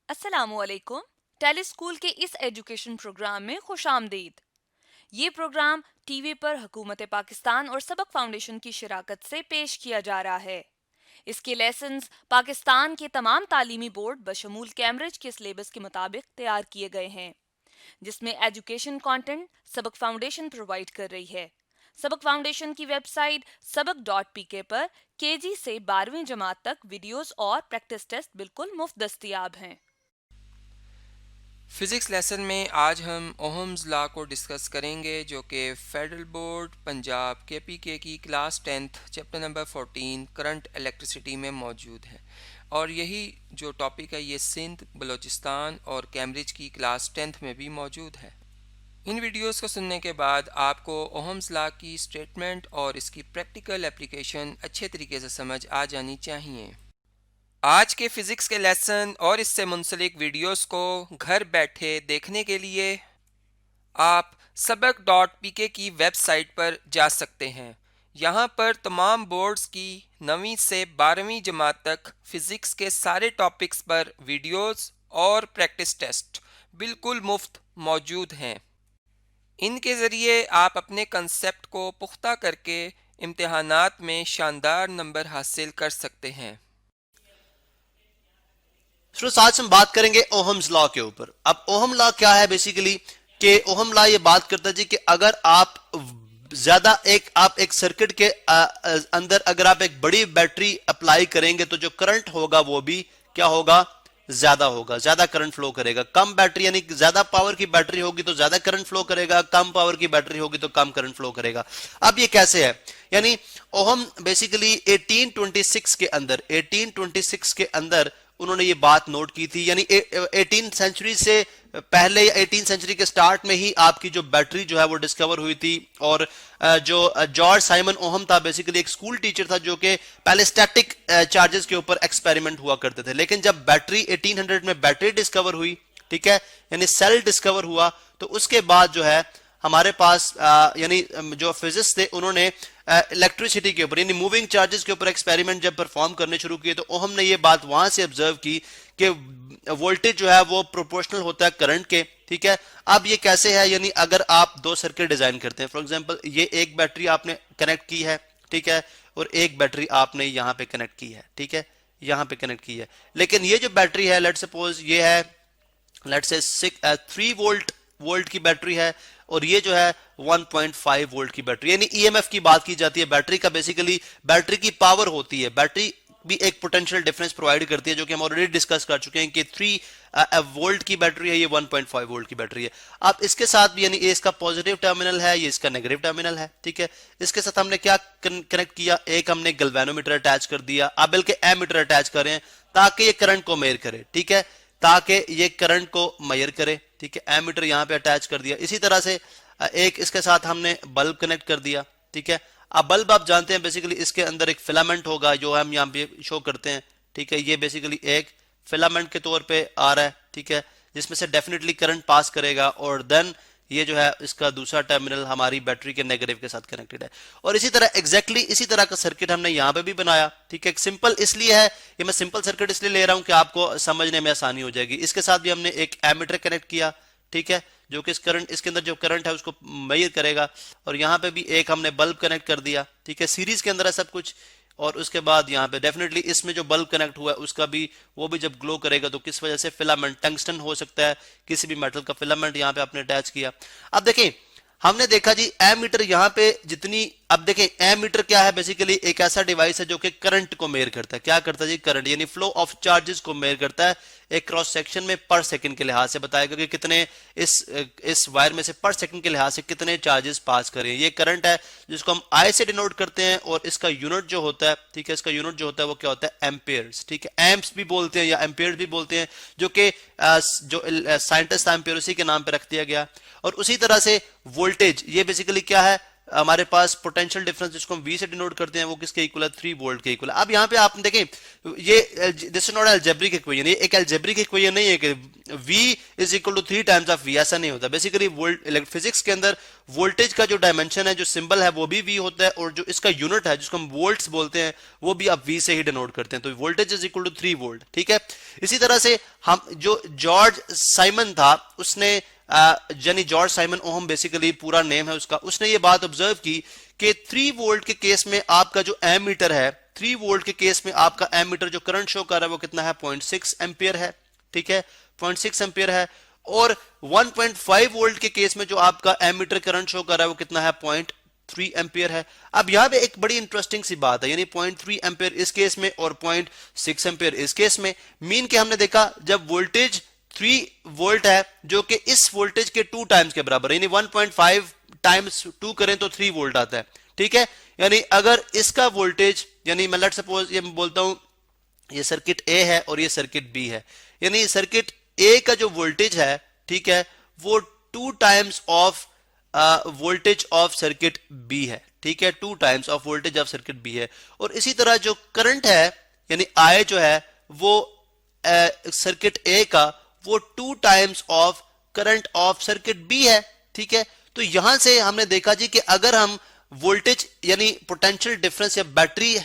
अस्सलामुअलैकुम। टेलीस्कूल के इस एजुकेशन प्रोग्राम में खुशामदीद। ये प्रोग्राम टीवी पर हुकूमत पाकिस्तान और सबक फाउंडेशन की शिराकत से पेश किया जा रहा है। इसके लेसन्स पाकिस्तान के तमाम तालीमी बोर्ड बशमूल कैम्ब्रिज के सिलेबस के मुताबिक तैयार किए गए हैं, जिसमें एजुकेशन कंटेंट सबक फाउंडेशन प्रोवाइड कर रही है। सबक फाउंडेशन की वेबसाइट सबक.pk पर केजी से 12वीं जमात तक वीडियोस और प्रैक्टिस टेस्ट बिल्कुल मुफ्त दस्तियाब हैं। फिज़िक्स लेसन में आज हम ओहम्स लॉ को डिस्कस करेंगे, जो कि फेडरल बोर्ड पंजाब केपीके की class 10th chapter number 14 current electricity में मौजूद है। और यही जो टॉपिक है ये सिंध, बलूचिस्तान और कैम्ब्रिज की क्लास 10th में भी मौजूद है। इन वीडियोस को सुनने के बाद आपको ओहम्स लॉ की स्टेटमेंट और इसकी प्रैक्टिकल एप्लीकेशन अच्छे तरीके से समझ आ जानी चाहिए। आज के फिज़िक्स के लेसन और इससे मुंसलिक वीडियोस को घर बैठे देखने के लिए आप सबक.pk की वेबसाइट पर जा सकते हैं। यहाँ पर तमाम बोर्ड्स की 9वीं से 12वीं जमात तक फ़िज़िक्स के सारे टॉपिक्स पर वीडियोस और प्रैक्टिस टेस्ट बिल्कुल मुफ्त मौजूद हैं। इनके ज़रिए आप अपने कंसेप्ट को पुख्ता करके इम्तिहानात में शानदार नंबर हासिल कर सकते हैं। स्टूडेंट्स, आज हम बात करेंगे ओहम्स लॉ के ऊपर। अब ओहम लॉ क्या है बेसिकली कि ओहम लॉ ये बात करता है जी कि अगर आप ज्यादा आप एक सर्किट के अंदर अगर आप एक बड़ी बैटरी अप्लाई करेंगे तो जो करंट होगा वो भी क्या होगा, ज्यादा होगा, ज्यादा करंट फ्लो करेगा। कम बैटरी यानी ज्यादा पावर की बैटरी होगी तो ज्यादा करंट फ्लो करेगा, कम पावर की बैटरी होगी तो कम करंट फ्लो करेगा। अब ये कैसे है, यानी ओहम बेसिकली 1826 के अंदर उन्होंने ये बात नोट की थी, यानी 18 सेंचुरी से पहले या 18 सेंचुरी के स्टार्ट में ही आपकी जो बैटरी जो है वो डिस्कवर हुई थी। और जो जॉर्ज साइमन ओहम था बेसिकली एक स्कूल टीचर था जो कि पहले स्टैटिक चार्जेस के ऊपर एक्सपेरिमेंट हुआ करते थे, लेकिन जब बैटरी 1800 में बैटरी डिस्कवर हुई, ठीक है, यानी सेल डिस्कवर हुआ, तो उसके बाद जो है हमारे पास यानी जो फिजिक्स थे उन्होंने इलेक्ट्रिसिटी के ऊपर यानी मूविंग चार्जेस के ऊपर एक्सपेरिमेंट जब परफॉर्म करने शुरू किए तो ओहम ने ये बात वहां से ऑब्जर्व की कि वोल्टेज जो है वो प्रोपोर्शनल होता है करंट के। ठीक है, अब ये कैसे है, यानी अगर आप दो सर्किट डिजाइन करते हैं, फॉर एग्जांपल ये एक बैटरी आपने कनेक्ट की है, ठीक है, और एक बैटरी आपने यहां पे कनेक्ट की है, ठीक है, यहां पे कनेक्ट की है, लेकिन ये जो बैटरी है लेट्स सपोज ये है लेट्स से 3 वोल्ट की बैटरी है और ये जो है 1.5 वोल्ट की बैटरी, यानी ईएमएफ की बात की जाती है। बैटरी का बेसिकली बैटरी की पावर होती है, बैटरी भी एक पोटेंशियल डिफरेंस प्रोवाइड करती है जो कि हम ऑलरेडी डिस्कस कर चुके हैं कि 3 वोल्ट की बैटरी है, ये 1.5 वोल्ट की बैटरी है। अब इसके साथ भी यानी ये इसका पॉजिटिव टर्मिनल है, ये इसका नेगेटिव टर्मिनल है, ठीक है। इसके साथ हमने क्या कनेक्ट किया, एक हमने गैल्वेनोमीटर अटैच कर दिया, अब बल्कि एमीटर अटैच करें ताकि ये करंट को मेजर करे, ठीक है, ताकि ये करंट को मेजर करे, ठीक है। एमीटर यहां पे अटैच कर दिया। इसी तरह से एक इसके साथ हमने बल्ब कनेक्ट कर दिया, ठीक है। अब बल्ब आप जानते हैं बेसिकली इसके अंदर एक फिलामेंट होगा जो हम यहाँ पे शो करते हैं, ठीक है, ये बेसिकली एक फिलामेंट के तौर पे आ रहा है, ठीक है, जिसमें से डेफिनेटली करंट पास करेगा और देन ये जो है इसका दूसरा टर्मिनल हमारी बैटरी के नेगेटिव के साथ कनेक्टेड है। और इसी तरह एग्जैक्टली इसी तरह का सर्किट हमने यहाँ पे भी बनाया, ठीक है। सिंपल इसलिए है, ये मैं सिंपल सर्किट इसलिए ले रहा हूं कि आपको समझने में आसानी हो जाएगी। इसके साथ भी हमने एक एमीटर कनेक्ट किया, ठीक है, जो कि इस करंट इसके अंदर जो करंट है उसको मेजर करेगा। और यहाँ पे भी एक हमने बल्ब कनेक्ट कर दिया, ठीक है, सीरीज के अंदर है सब कुछ। और उसके बाद यहाँ पे डेफिनेटली इसमें जो बल्ब कनेक्ट हुआ है उसका भी वो भी जब ग्लो करेगा तो किस वजह से, फिलामेंट टंगस्टन हो सकता है, किसी भी मेटल का फिलामेंट यहाँ पे आपने अटैच किया। अब देखें हमने देखा जी एमीटर यहाँ पे जितनी, अब देखें एमीटर क्या है, बेसिकली एक ऐसा डिवाइस है जो कि करंट को मेजर करता है। क्या करता है जी, करंट यानी फ्लो ऑफ चार्जेस को मेजर करता है एक क्रॉस सेक्शन में पर सेकंड के लिहाज से, बताएगा कि कितने इस वायर में से पर सेकंड के लिहाज से कितने चार्जेस पास करें। ये करंट है जिसको हम आई से डिनोट करते हैं और इसका यूनिट जो होता है, ठीक है, इसका यूनिट जो होता है वो क्या होता है, एम्पेयर्स, ठीक है, एम्प्स भी बोलते हैं या एम्पेयर्स भी बोलते हैं, जो कि जो साइंटिस्ट था एम्पेयर उसी के नाम पे रख दिया गया। और उसी तरह से वोल्टेज, ये बेसिकली क्या है, हमारे पास पोटेंशियल डिफरेंस जिसको हम V से डिनोट करते हैं वो किसके इक्वल है, 3 वोल्ट के इक्वल है। अब यहाँ पे आप देखें ये this is not algebraic equation, ये एक अलजेब्रिक इक्वेशन नहीं है कि V is equal to 3 times of V, ऐसा नहीं होता। बेसिकली फिजिक्स के अंदर वोल्टेज का जो डायमेंशन है, जो सिंबल है, वो भी V होता है, और जो इसका यूनिट है जिसको हम वोल्ट्स बोलते हैं वो भी आप V से ही डिनोट करते हैं। तो voltage is equal to 3 volt, ठीक है। इसी तरह से हम जो जॉर्ज साइमन था, उसने यानी जॉर्ज साइमन ओहम बेसिकली पूरा नेम है उसका, उसने ये बात ऑब्जर्व की कि 3 वोल्ट के केस में आपका जो एमीटर है, 3 वोल्ट के केस में आपका एमीटर जो करंट शो कर रहा है वो कितना है, 0.6 एम्पियर है, ठीक है, 0.6 एम्पियर है। और 1.5 वोल्ट के केस में जो आपका एमीटर करंट शो कर रहा है वो कितना है, 0.3 एम्पियर है। अब यहां पे एक बड़ी इंटरेस्टिंग सी बात है, यानी 0.3 एम्पियर इस केस में और 0.6 एम्पियर इस केस में, मीन के हमने देखा जब वोल्टेज 3 वोल्ट है जो कि इस वोल्टेज के 2 टाइम्स के बराबर है, यानी 1.5 टाइम्स 2 करें तो 3 वोल्ट आता है, ठीक है। यानी अगर इसका वोल्टेज, यानी मैं लेट सपोज ये बोलता हूं ये सर्किट ए है और ये सर्किट बी है, यानी सर्किट ए का जो वोल्टेज है, ठीक है, वो 2 times of voltage of circuit B है, ठीक है, 2 times of voltage of circuit B है। और इसी तरह जो करंट है यानी आई जो है वो सर्किट ए का वो 2 times of current of circuit B है, ठीक है। तो यहां से हमने देखा जी कि अगर हम वोल्टेज यानी पोटेंशियल डिफरेंस या बैटरी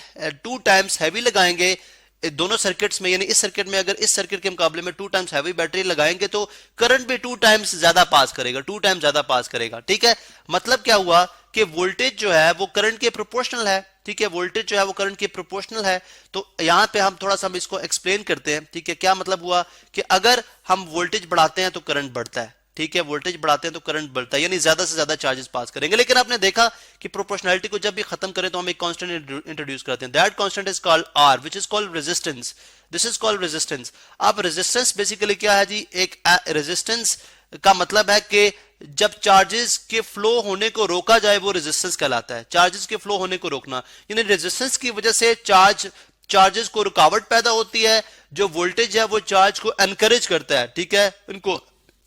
2 टाइम्स हैवी लगाएंगे दोनों सर्किट्स में, यानी इस सर्किट में अगर इस सर्किट के मुकाबले में 2 टाइम्स हैवी बैटरी लगाएंगे तो करंट भी 2 टाइम्स ज्यादा पास करेगा, 2 टाइम्स ज्यादा पास करेगा, ठीक है। मतलब क्या हुआ कि वोल्टेज जो है वो करंट के प्रोपोर्शनल है, ठीक है, वोल्टेज जो है वो करंट के प्रोपोर्शनल है। तो यहां पे हम थोड़ा सा हम इसको एक्सप्लेन करते हैं, ठीक है। क्या मतलब हुआ कि अगर हम वोल्टेज बढ़ाते हैं तो करंट बढ़ता है, ठीक है, वोल्टेज बढ़ाते हैं तो करंट बढ़ता है, यानी ज्यादा से ज्यादा चार्जेस पास करेंगे। लेकिन आपने देखा कि प्रोपोर्शनैलिटी को जब भी खत्म करें तो हम एक कांस्टेंट इंट्रोड्यूस करते हैं, that constant is called R, which is called resistance. This is called resistance. अब रेजिस्टेंस बेसिकली क्या है जी, एक रेजिस्टेंस का मतलब है कि जब चार्जेस के फ्लो होने को रोका जाए वो रेजिस्टेंस कहलाता है, चार्जेस के फ्लो होने को रोकना, यानी रेजिस्टेंस की वजह से चार्जेस को रुकावट पैदा होती है, जो वोल्टेज है वो चार्ज को एनकरेज करता है, ठीक है, उनको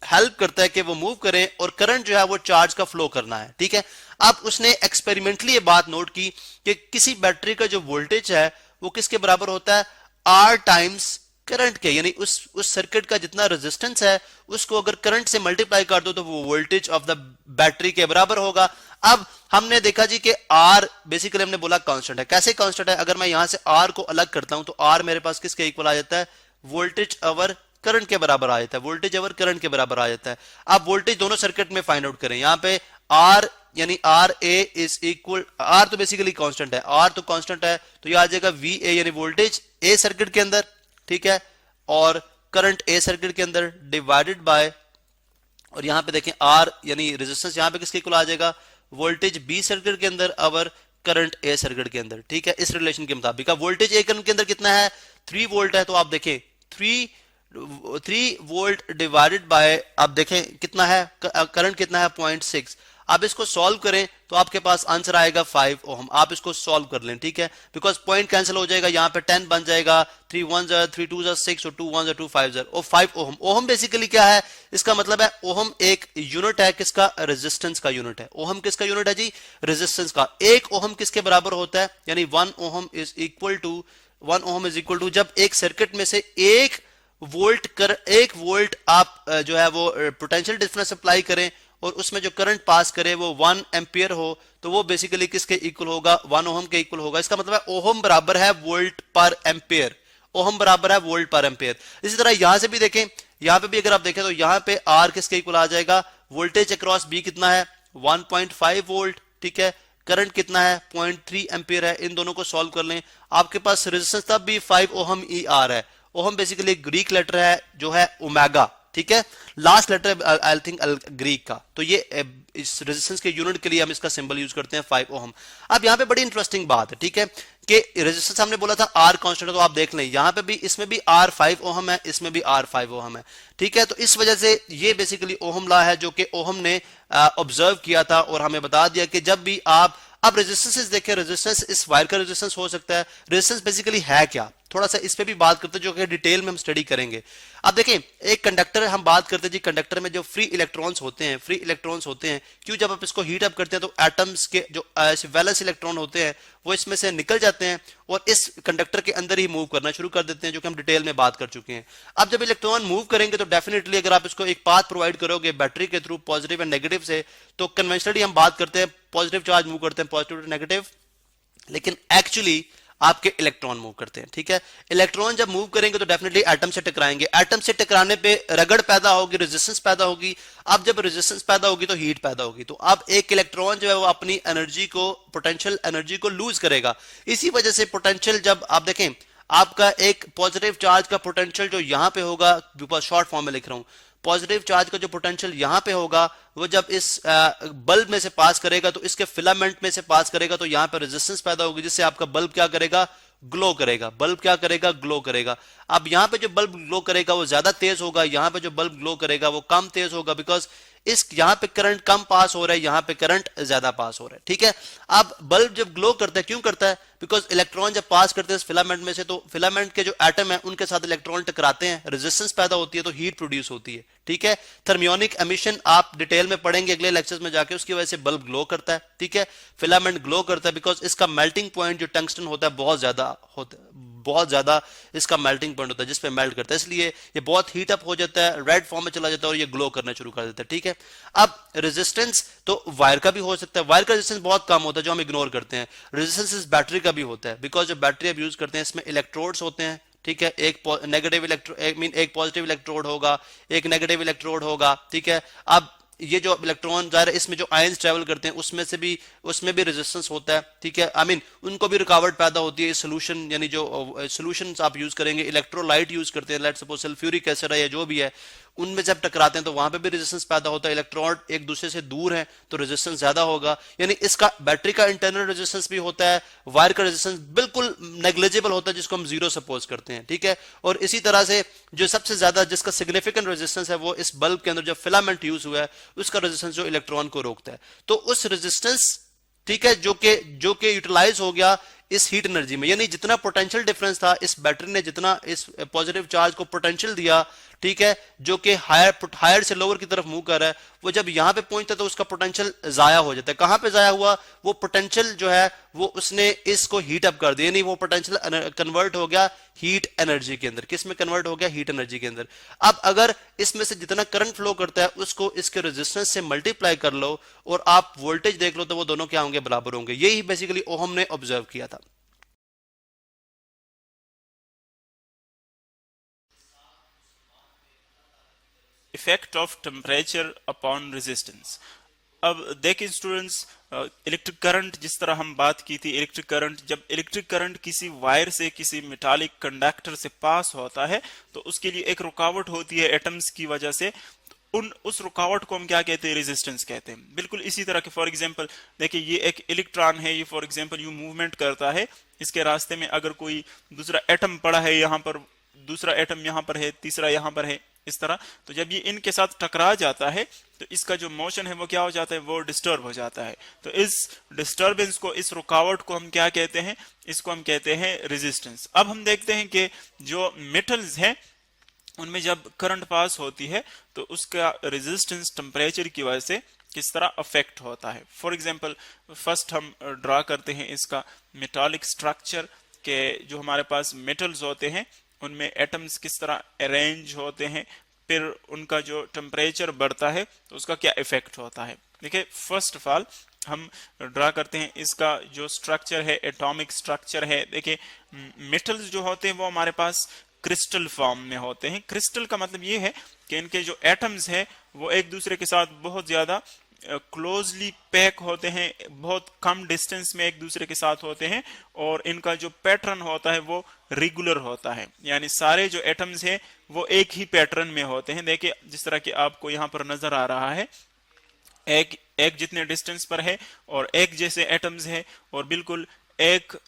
हेल्प करता है कि वो मूव करें, और करंट जो है वो चार्ज का फ्लो करना है, ठीक है। अब उसने एक्सपेरिमेंटली ये बात नोट की कि किसी बैटरी का जो वोल्टेज है वो किसके बराबर होता है, आर टाइम्स करंट के, यानी उस सर्किट का जितना रेजिस्टेंस है उसको अगर करंट से मल्टीप्लाई कर दो तो वो वोल्टेज ऑफ द बैटरी के बराबर होगा। अब हमने देखा जी कि आर बेसिकली हमने बोला कांस्टेंट है। कैसे कांस्टेंट है, अगर मैं यहां से आर को अलग करता हूं तो आर मेरे पास किसके इक्वल आ जाता है, वोल्टेज ओवर करंट के बराबर आ जाता है, वोल्टेज ओवर करंट के बराबर आ जाता है। अब वोल्टेज दोनों सर्किट में फाइंड आउट करें, यहां पे आर यानी R A is equal, R तो बेसिकली कांस्टेंट है, आर तो कांस्टेंट है तो ये आ जाएगा वी ए यानी वोल्टेज ए सर्किट के अंदर, ठीक है, और करंट ए सर्किट के अंदर डिवाइडेड बाय, और यहां पे देखें आर यानी रेजिस्टेंस यहां पे किसके इक्वल आ जाएगा, वोल्टेज बी सर्किट के अंदर और करंट ए सर्किट के अंदर, ठीक है। इस रिलेशन के मुताबिक वोल्टेज ए करंट के अंदर कितना है, 3 वोल्ट है, तो आप देखें 3 वोल्ट डिवाइडेड बाय, आप देखें कितना है करंट, कितना है 0.6। आप इसको सॉल्व करें तो आपके पास आंसर आएगा 5 ओम। आप इसको सॉल्व कर लें, ठीक है, बिकॉज पॉइंट कैंसिल हो जाएगा, यहां पे 10 बन जाएगा, 3 1 3 2 6 और 2 1 2 5 और 5 ओम। ओम बेसिकली क्या है, इसका मतलब है ओम एक यूनिट है किसका, रेजिस्टेंस का यूनिट है। ओम किसका यूनिट है जी, रेजिस्टेंस का। एक ओम किसके बराबर होता है, यानी 1 ओम इज इक्वल टू जब एक सर्किट में से 1 वोल्ट आप जो है वो पोटेंशियल डिफरेंस अप्लाई करें और उसमें जो करंट पास करे वो 1 एम्पियर हो, तो वो बेसिकली किसके इक्वल होगा, 1 ओम के इक्वल होगा। इसका मतलब है ओम बराबर है वोल्ट पर एम्पियर, ओम बराबर है वोल्ट पर एम्पियर। इसी तरह यहां से भी देखें, यहां पे भी अगर आप देखें तो यहां पे आर किसके इक्वल आ जाएगा, वोल्टेज अक्रॉस बी कितना है 1.5 वोल्ट, ठीक है, करंट कितना है 0.3 एम्पियर है। इन दोनों को सॉल्व कर लें, आपके पास रेजिस्टेंस तब भी 5 ओम ई आर है। ओम बेसिकली ग्रीक लेटर है जो है ओमेगा, ठीक है, last letter I think Greek का, तो ये इस रेजिस्टेंस के यूनिट के लिए हम इसका सिंबल यूज करते हैं 5 ओम। अब यहां पे बड़ी इंटरेस्टिंग बात है, ठीक है, कि रेजिस्टेंस हमने बोला था आर कांस्टेंट है, तो आप देख लें यहां पे भी, इसमें भी आर 5 ओम है, इसमें भी आर 5 ओम है, ठीक है। तो इस वजह से ये बेसिकली ओम लॉ है जो कि ओम ने ऑब्जर्व किया था और हमें बता दिया कि जब भी आप अब रेजिस्टेंस देखें, रेजिस्टेंस इस वायर का रेजिस्टेंस हो सकता है। रेजिस्टेंस बेसिकली है क्या, थोड़ा सा इस पे भी बात करते हैं, जो कि डिटेल में हम स्टडी करेंगे। अब देखें, एक कंडक्टर हम बात करते हैं जी, कंडक्टर में जो फ्री इलेक्ट्रॉन्स होते हैं, क्यों जब आप इसको हीट अप करते हैं तो एटम्स के जो वैलेंस इलेक्ट्रॉन होते हैं वो इसमें से निकल जाते हैं और इस कंडक्टर के अंदर ही मूव करना शुरू कर देते हैं, जो कि हम डिटेल में बात कर चुके हैं। अब जब इलेक्ट्रॉन मूव करेंगे तो डेफिनेटली अगर आप इसको एक पाथ प्रोवाइड करोगे बैटरी के थ्रू पॉजिटिव एंड नेगेटिव से, तो कन्वेंशनली हम बात करते हैं पॉजिटिव चार्ज मूव करते हैं पॉजिटिव टू नेगेटिव, लेकिन एक्चुअली आपके इलेक्ट्रॉन मूव करते हैं। ठीक है, इलेक्ट्रॉन जब मूव करेंगे तो डेफिनेटली एटम से टकराएंगे, एटम से टकराने पे रगड़ पैदा होगी, रेजिस्टेंस पैदा होगी। अब जब रेजिस्टेंस पैदा होगी तो हीट पैदा होगी, तो अब एक इलेक्ट्रॉन जो है वो अपनी एनर्जी को, पोटेंशियल एनर्जी को लूज करेगा। इसी वजह से पोटेंशियल, जब आप देखें आपका एक पॉजिटिव चार्ज का पोटेंशियल जो यहां पे होगा, शॉर्ट फॉर्म में लिख रहा हूं, पॉजिटिव चार्ज का जो पोटेंशियल यहां पे होगा वो जब इस बल्ब में से पास करेगा तो इसके फिलामेंट में से पास करेगा, तो यहां पे रेजिस्टेंस पैदा होगी, जिससे आपका बल्ब क्या करेगा, ग्लो करेगा। बल्ब क्या करेगा, ग्लो करेगा। अब यहां पे जो बल्ब ग्लो करेगा वो ज्यादा तेज होगा, यहां पे जो बल्ब ग्लो करेगा वो कम तेज होगा, बिकॉज इस यहां पे करंट कम पास हो रहा है, यहां पे करंट ज्यादा पास हो रहा है। ठीक है, अब बल्ब जब ग्लो करता है, क्यों करता है, बिकॉज इलेक्ट्रॉन जब पास करते हैं इस फिलामेंट में से, तो फिलामेंट के जो एटम है उनके साथ इलेक्ट्रॉन टकराते हैं, रेजिस्टेंस पैदा होती है, तो हीट प्रोड्यूस होती है। ठीक है, थर्मियोनिक एमिशन आप डिटेल में पढ़ेंगे अगले लेक्चर्स में जाके, उसकी वजह से बल्ब ग्लो करता है। ठीक है, फिलामेंट ग्लो करता है बिकॉज इसका मेल्टिंग पॉइंट जो टंगस्टन होता है बहुत ज्यादा इसका मेल्टिंग पॉइंट होता है, जिसपे मेल्ट करता है, इसलिए ये बहुत हीट अप हो जाता है, रेड फॉर्म में चला जाता है और ये ग्लो करना शुरू कर देता है। ठीक है, अब रेजिस्टेंस तो वायर का भी हो सकता है, वायर का रेजिस्टेंस बहुत कम होता है जो हम इग्नोर करते हैं। रेजिस्टेंस इस बैटरी का भी होता है, बिकॉज जो बैटरी आप यूज करते हैं इसमें इलेक्ट्रोड्स होते हैं। ठीक है, एक नेगेटिव एक पॉजिटिव इलेक्ट्रोड होगा, एक नेगेटिव इलेक्ट्रोड होगा। ठीक है, अब ये जो इलेक्ट्रॉन जाहिर है इसमें जो आयंस ट्रेवल करते हैं उसमें भी रेजिस्टेंस होता है। ठीक है, उनको भी रुकावट पैदा होती है। सोल्यूशन यानी जो सोल्यूशंस आप यूज करेंगे, इलेक्ट्रोलाइट यूज करते हैं, लेट्स सपोज सल्फ्यूरिक एसिड है या जो भी है, उनमें जब टकराते हैं तो वहां पे भी रेजिस्टेंस पैदा होता है। इलेक्ट्रॉन एक दूसरे से दूर है तो रेजिस्टेंस ज्यादा होगा, यानी इसका बैटरी का इंटरनल रेजिस्टेंस भी होता है, वायर का रेजिस्टेंस बिल्कुल नेग्लिजिबल होता है, जिसको हम जीरो सपोज करते हैं। ठीक है, और इसी तरह से जो सबसे ज्यादा जिसका सिग्निफिकेंट रेजिस्टेंस है वो इस बल्ब के अंदर जो फिलामेंट यूज हुआ है उसका रेजिस्टेंस जो इलेक्ट्रॉन को रोकता है, तो उस रेजिस्टेंस, ठीक है, जो कि यूटिलाइज हो गया इस हीट एनर्जी में, यानी जितना पोटेंशियल डिफरेंस था इस बैटरी ने, जितना इस पॉजिटिव चार्ज को पोटेंशियल दिया, ठीक है, जो कि हायर से लोअर की तरफ मूव कर रहा है, वो जब यहां पे पहुंचता है तो उसका पोटेंशियल जाया हो जाता है। कहां पे जाया हुआ, वो पोटेंशियल जो है वो उसने इसको हीट अप कर दिया, यानी वो पोटेंशियल कन्वर्ट हो गया हीट एनर्जी के अंदर। किस में कन्वर्ट हो गया, हीट एनर्जी के अंदर। अब अगर इसमें से जितना करंट फ्लो करता है उसको इसके रेजिस्टेंस से मल्टीप्लाई कर लो और आप वोल्टेज देख लो, तो वो दोनों क्या होंगे, बराबर होंगे। यही बेसिकली ओहम ने ऑब्जर्व किया था। Effect of temperature upon resistance. अब देखिए स्टूडेंट्स, इलेक्ट्रिक करंट जिस तरह हम बात की थी, इलेक्ट्रिक करंट, जब इलेक्ट्रिक करंट किसी वायर से, किसी मेटालिक कंडक्टर से पास होता है तो उसके लिए एक रुकावट होती है एटम्स की वजह से, उस रुकावट को हम क्या कहते हैं, रेजिस्टेंस कहते हैं। बिल्कुल इसी तरह के फॉर एग्जांपल देखिए, ये एक इलेक्ट्रॉन है, ये फॉर एग्जांपल यू मूवमेंट करता है, इसके रास्ते में अगर कोई दूसरा एटम पड़ा है, यहाँ पर दूसरा एटम यहाँ पर है, तीसरा यहाँ पर है, इस तरह, तो जब ये इनके साथ टकरा जाता है तो इसका जो मोशन है वो क्या हो जाता है, वो डिस्टर्ब हो जाता है। तो इस डिस्टर्बेंस को, इस रुकावट को हम क्या कहते हैं, इसको हम कहते हैं रेजिस्टेंस। अब हम देखते हैं कि जो मेटल्स हैं उनमें जब करंट पास होती है तो उसका रेजिस्टेंस टेम्परेचर की वजह से किस तरह अफेक्ट होता है। फॉर एग्जांपल फर्स्ट हम ड्रा करते हैं इसका मेटालिक स्ट्रक्चर के, जो हमारे पास मेटल्स होते हैं उनमें एटम्स किस तरह अरेंज होते हैं, फिर उनका जो टेम्परेचर बढ़ता है तो उसका क्या इफेक्ट होता है। देखिए फर्स्ट ऑफ ऑल हम ड्रा करते हैं इसका जो स्ट्रक्चर है, एटॉमिक स्ट्रक्चर है। देखिए मेटल्स जो होते हैं वो हमारे पास क्रिस्टल फॉर्म में होते हैं। क्रिस्टल का मतलब ये है कि इनके जो एटम्स है वो एक दूसरे के साथ बहुत ज्यादा क्लोजली पैक होते हैं, बहुत कम डिस्टेंस में एक दूसरे के साथ होते हैं, और इनका जो पैटर्न होता है वो रेगुलर होता है, यानी सारे जो एटम्स हैं वो एक ही पैटर्न में होते हैं। देखिए जिस तरह कि आपको यहाँ पर नजर आ रहा है, एक जितने डिस्टेंस पर है और एक जैसे एटम्स है, और बिल्कुल एक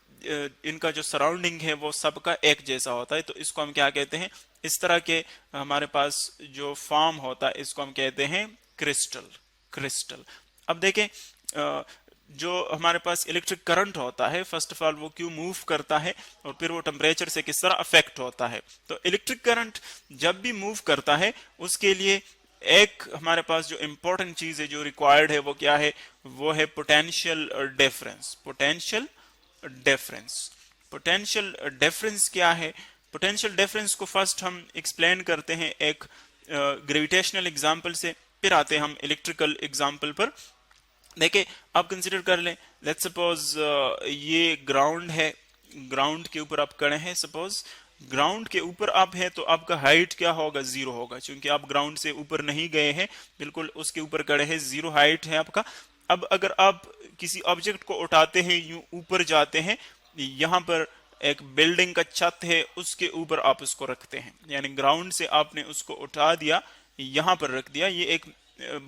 इनका जो सराउंडिंग है वो सबका एक जैसा होता है। तो इसको हम क्या कहते हैं, इस तरह के हमारे पास जो फॉर्म होता है इसको हम कहते हैं क्रिस्टल। अब देखें जो हमारे पास इलेक्ट्रिक करंट होता है, फर्स्ट ऑफ ऑल वो क्यों मूव करता है और फिर वो टेम्परेचर से किस तरह अफेक्ट होता है। तो इलेक्ट्रिक करंट जब भी मूव करता है उसके लिए एक हमारे पास जो इंपॉर्टेंट चीज है, जो रिक्वायर्ड है, वो क्या है, वो है potential difference. Potential difference, potential difference क्या है? पोटेंशियल डिफरेंस को फर्स्ट हम एक्सप्लेन करते हैं एक ग्रेविटेशनल एग्जांपल से, फिर आते हैं हम इलेक्ट्रिकल एग्जांपल पर। देखिए, आप कंसिडर कर लें, लेट्स सपोज ये ग्राउंड है, ग्राउंड के ऊपर आप खड़े हैं। सपोज ग्राउंड के ऊपर आप हैं तो आपका हाइट क्या होगा? जीरो होगा, क्योंकि आप ग्राउंड से ऊपर नहीं गए हैं, बिल्कुल उसके ऊपर खड़े हैं, जीरो हाइट है आपका। अब अगर आप किसी ऑब्जेक्ट को उठाते हैं, यूं ऊपर जाते हैं, यहां पर एक बिल्डिंग का छत है, उसके ऊपर आप उसको रखते हैं, यानी ग्राउंड से आपने उसको उठा दिया, यहां पर रख दिया। ये एक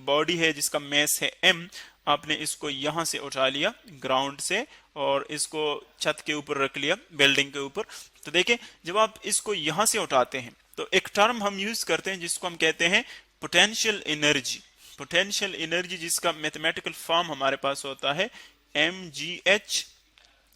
बॉडी है जिसका मैस है m, आपने इसको यहां से उठा लिया ग्राउंड से और इसको छत के ऊपर रख लिया, बिल्डिंग के ऊपर। तो देखिए, जब आप इसको यहां से उठाते हैं तो एक टर्म हम यूज करते हैं जिसको हम कहते हैं पोटेंशियल एनर्जी। पोटेंशियल एनर्जी जिसका मैथमेटिकल फॉर्म हमारे पास होता है mgh।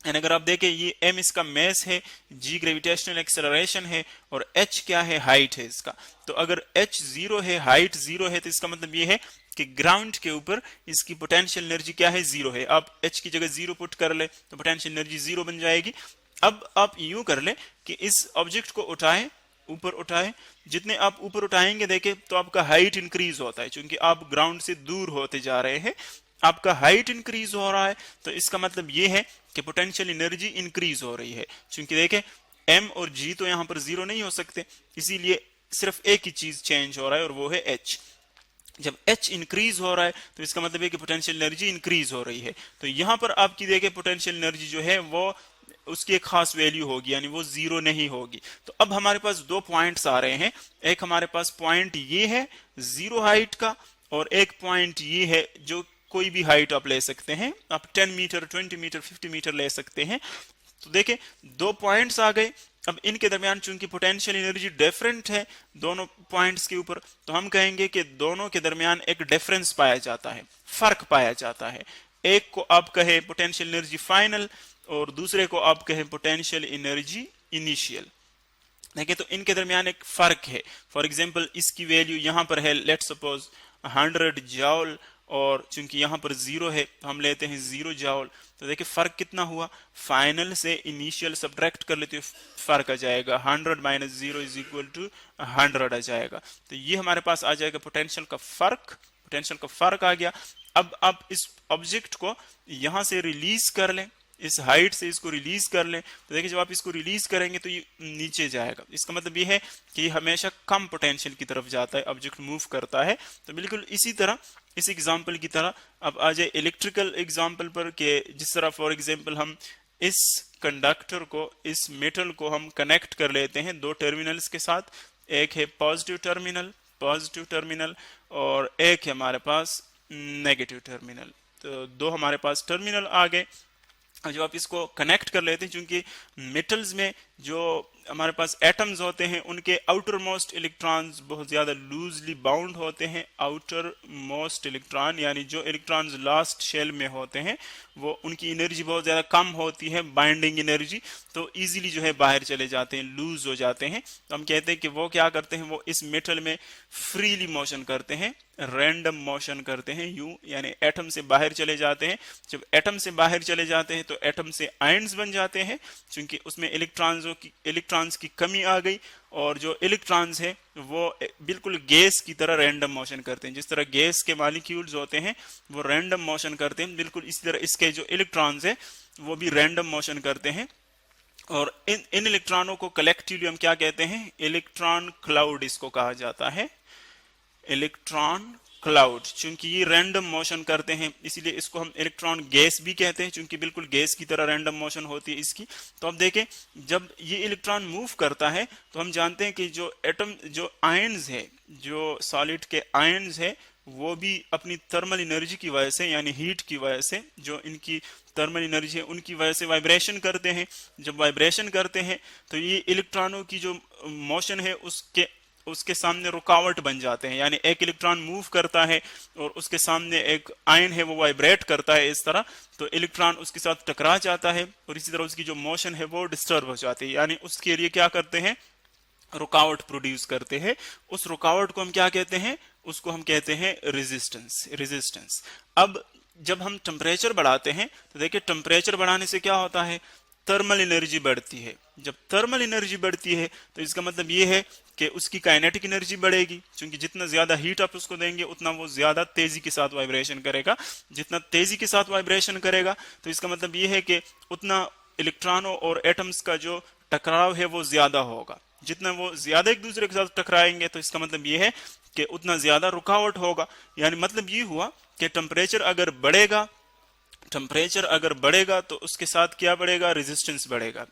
एंड अगर आप देखें, ये m इसका मैस है, g ग्रेविटेशनल एक्सेलरेशन है और h क्या है? हाइट है इसका। तो अगर h जीरो है, हाइट जीरो है, तो इसका मतलब ये है कि ग्राउंड के ऊपर इसकी पोटेंशियल एनर्जी क्या है? जीरो है। आप h की जगह जीरो पुट कर ले तो पोटेंशियल एनर्जी जीरो बन जाएगी। अब आप यूं कर ले कि इस ऑब्जेक्ट को उठाएं, ऊपर उठाएं, जितने आप ऊपर उठाएंगे देखें तो आपका हाइट इंक्रीज होता है, क्योंकि आप ग्राउंड से दूर होते जा रहे हैं, आपका हाइट इंक्रीज हो रहा है। तो इसका मतलब ये है कि पोटेंशियल एनर्जी इंक्रीज हो रही है, क्योंकि देखें m और g तो यहां पर जीरो नहीं हो सकते, इसीलिए सिर्फ एक ही चीज चेंज हो रहा है और वो है h। जब h इंक्रीज हो रहा है तो इसका मतलब है कि पोटेंशियल एनर्जी इंक्रीज हो रही है। तो यहां पर आपकी देखें पोटेंशियल एनर्जी जो है वो उसकी एक खास वैल्यू होगी, यानी वो जीरो नहीं होगी। तो अब हमारे पास दो पॉइंट्स आ रहे हैं, एक हमारे पास पॉइंट ये है जीरो हाइट का और एक पॉइंट ये है जो कोई भी हाइट आप ले सकते हैं, आप 10 मीटर, 20 मीटर, 50 मीटर ले सकते हैं। तो देखें, दो पॉइंट्स आ गए। अब इनके दरमियान चूंकि पोटेंशियल एनर्जी डिफरेंट है दोनों पॉइंट्स के ऊपर, तो हम कहेंगे कि दोनों के दरमियान एक डिफरेंस पाया जाता है, फर्क पाया जाता है। एक को आप कहें पोटेंशियल एनर्जी फाइनल और दूसरे को आप कहें पोटेंशियल एनर्जी इनिशियल। देखिए, तो इनके दरमियान एक फर्क है। फॉर एग्जांपल, इसकी वैल्यू यहां पर है लेट्स सपोज 100 जॉल, और चूंकि यहां पर जीरो है तो हम लेते हैं 0 जॉल। तो देखिए फर्क कितना हुआ, फाइनल से इनिशियल सब्ट्रैक्ट कर लेते फर्क आ जाएगा, 100 माइनस 0 इज इक्वल टू 100 आ जाएगा। तो ये हमारे पास आ जाएगा पोटेंशियल का फर्क, पोटेंशियल का फर्क आ गया। अब आप इस ऑब्जेक्ट को यहां से रिलीज कर लें, इस हाइट से इसको रिलीज कर लें, तो देखिए जब आप इसको रिलीज करेंगे तो ये नीचे जाएगा। इसका मतलब ये है कि ये हमेशा कम पोटेंशियल की तरफ जाता है, ऑब्जेक्ट मूव करता है। तो बिल्कुल इसी तरह इस एग्जांपल की तरह अब आ जाए इलेक्ट्रिकल एग्जांपल पर, कि जिस तरह फॉर एग्जांपल हम इस कंडक्टर को, इस मेटल को हम कनेक्ट कर लेते हैं दो टर्मिनल्स के साथ, एक है पॉजिटिव टर्मिनल और एक है हमारे पास नेगेटिव टर्मिनल। तो दो हमारे पास टर्मिनल आ गए। जब आप इसको कनेक्ट कर लेते हैं, क्योंकि मेटल्स में जो हमारे पास एटम्स होते हैं उनके आउटर मोस्ट इलेक्ट्रॉन्स बहुत ज्यादा लूजली बाउंड होते हैं। आउटर मोस्ट इलेक्ट्रॉन यानी जो इलेक्ट्रॉन्स लास्ट शेल में होते हैं वो उनकी एनर्जी बहुत ज्यादा कम होती है, बाइंडिंग एनर्जी, तो इजीली जो है बाहर चले जाते हैं, लूज हो जाते हैं। तो हम कहते हैं कि वो क्या करते हैं, वो इस मेटल में फ्रीली मोशन करते हैं, रैंडम मोशन करते हैं, यूं यानी एटम से बाहर चले जाते हैं। जब एटम से बाहर चले जाते हैं तो एटम से आयन्स बन जाते हैं, क्योंकि उसमें इलेक्ट्रॉन्स की कमी आ गई, और जो इलेक्ट्रॉन्स है वो बिल्कुल गैस की तरह रैंडम मोशन करते हैं। जिस तरह गैस के मॉलिक्यूल्स होते हैं वो रैंडम मोशन करते हैं, बिल्कुल इसी तरह इसके जो इलेक्ट्रॉन्स है वो भी रैंडम मोशन करते हैं। और इन इलेक्ट्रॉनों को कलेक्टिवली हम क्या कहते हैं, इलेक्ट्रॉन क्लाउड इसको कहा जाता है, इलेक्ट्रॉन क्लाउड। चूंकि ये रैंडम मोशन करते हैं इसलिए इसको हम इलेक्ट्रॉन गैस भी कहते हैं, चूंकि बिल्कुल गैस की तरह रैंडम मोशन होती है इसकी। तो अब देखें, जब ये इलेक्ट्रॉन मूव करता है तो हम जानते हैं कि जो एटम, जो आयन्स है, जो सॉलिड के आयन्स है, वो भी अपनी थर्मल एनर्जी की वजह से यानी हीट की वजह से, जो इनकी थर्मल एनर्जी है उनकी वजह से वाइब्रेशन करते हैं। जब वाइब्रेशन करते हैं तो ये इलेक्ट्रॉनों की जो मोशन है उसके उसके सामने रुकावट बन जाते हैं, यानी एक इलेक्ट्रॉन मूव करता है और उसके सामने एक आयन है वो वाइब्रेट करता है इस तरह, तो इलेक्ट्रॉन उसके साथ टकरा जाता है और इसी तरह उसकी जो मोशन है वो डिस्टर्ब हो जाती है, यानी उसके लिए क्या करते हैं, रुकावट प्रोड्यूस करते हैं। उस रुकावट को हम क्या कहते हैं, उसको हम कहते हैं रेजिस्टेंस। अब जब हम टेम्परेचर बढ़ाते हैं तो देखिए टेम्परेचर बढ़ाने से क्या होता है, थर्मल एनर्जी बढ़ती है। जब थर्मल एनर्जी बढ़ती है तो इसका मतलब ये है कि उसकी काइनेटिक एनर्जी बढ़ेगी, क्योंकि जितना ज्यादा हीट आप उसको देंगे उतना वो ज्यादा तेजी के साथ वाइब्रेशन करेगा। जितना तेजी के साथ वाइब्रेशन करेगा तो इसका मतलब ये है कि उतना इलेक्ट्रॉनों और एटम्स का जो टकराव है वो ज्यादा होगा। जितना वो ज्यादा एक दूसरे के साथ टकराएंगे तो इसका मतलब ये है कि उतना ज्यादा रुकावट होगा। यानी मतलब ये हुआ कि टेम्परेचर अगर बढ़ेगा तो उसके साथ क्या बढ़ेगा, रेजिस्टेंस बढ़ेगा।